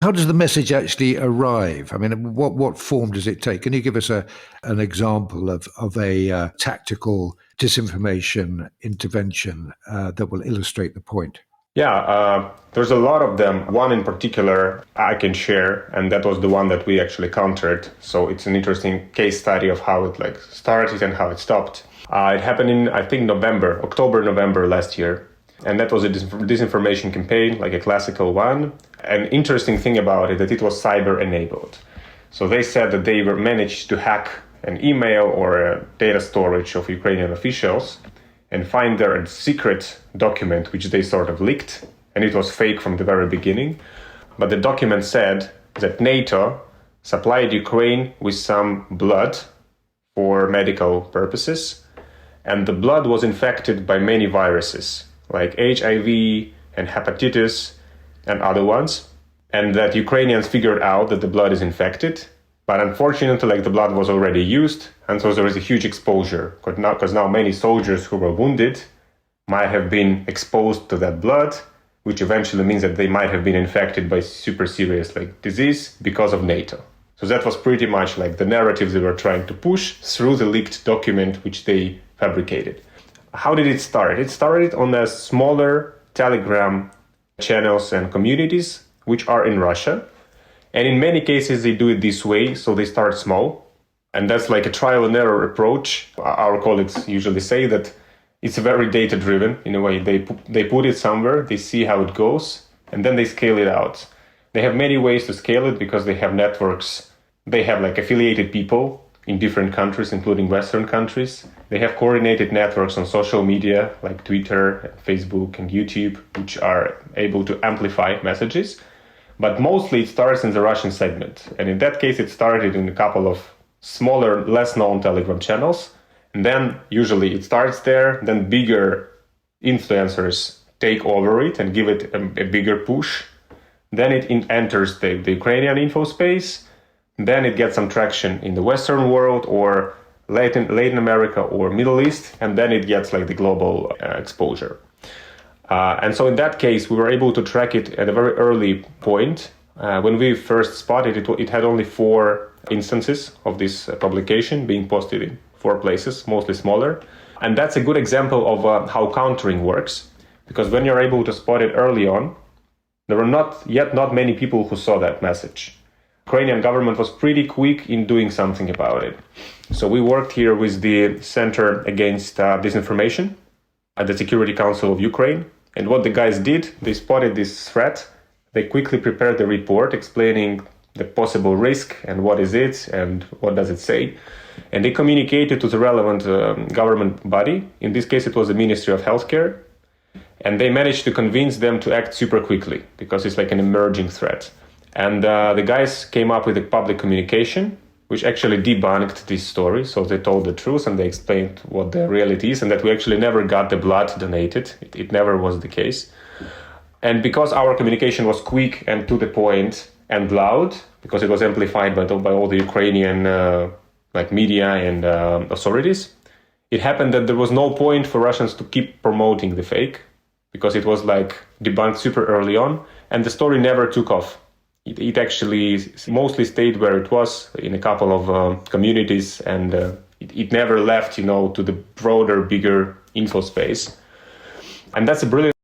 How does the message actually arrive? I mean, what form does it take? Can you give us an example of a tactical disinformation intervention that will illustrate the point? Yeah, there's a lot of them. One in particular I can share, and that was the one that we actually countered. So it's an interesting case study of how it started and how it stopped. It happened in, I think, October, November last year. And that was a disinformation campaign, like a classical one. An interesting thing about it, that it was cyber enabled. So they said that they managed to hack an email or a data storage of Ukrainian officials and find their secret document, which they sort of leaked. And it was fake from the very beginning. But the document said that NATO supplied Ukraine with some blood for medical purposes. And the blood was infected by many viruses, like HIV and hepatitis and other ones. And that Ukrainians figured out that the blood is infected. But unfortunately, the blood was already used, and so there was a huge exposure. Because now many soldiers who were wounded might have been exposed to that blood, which eventually means that they might have been infected by super serious disease because of NATO. So that was pretty much the narrative they were trying to push through the leaked document which they fabricated. How did it start? It started on the smaller Telegram channels and communities which are in Russia. And in many cases, they do it this way. So they start small. And that's like a trial and error approach. Our colleagues usually say that it's very data driven in a way. They put it somewhere, they see how it goes, and then they scale it out. They have many ways to scale it because they have networks. They have affiliated people in different countries, including Western countries. They have coordinated networks on social media like Twitter, Facebook, and YouTube, which are able to amplify messages. But mostly it starts in the Russian segment. And in that case, it started in a couple of smaller, less known Telegram channels. And then usually it starts there, then bigger influencers take over it and give it a bigger push. Then it enters the Ukrainian info space. Then it gets some traction in the Western world or Latin America or Middle East. And then it gets the global exposure. And so in that case, we were able to track it at a very early point. When we first spotted it, it had only 4 instances of this publication being posted in 4 places, mostly smaller. And that's a good example of how countering works. Because when you're able to spot it early on, there were not many people who saw that message. Ukrainian government was pretty quick in doing something about it. So we worked here with the Center Against Disinformation at the Security Council of Ukraine. And what the guys did, they spotted this threat. They quickly prepared the report explaining the possible risk and what is it and what does it say. And they communicated to the relevant government body. In this case, it was the Ministry of Healthcare. And they managed to convince them to act super quickly because it's an emerging threat. And the guys came up with a public communication which actually debunked this story. So they told the truth and they explained what the reality is and that we actually never got the blood donated. It never was the case. And because our communication was quick and to the point and loud, because it was amplified by all the Ukrainian media and authorities, it happened that there was no point for Russians to keep promoting the fake because it was debunked super early on and the story never took off. It actually mostly stayed where it was in a couple of communities and it never left, to the broader, bigger info space. And that's a brilliant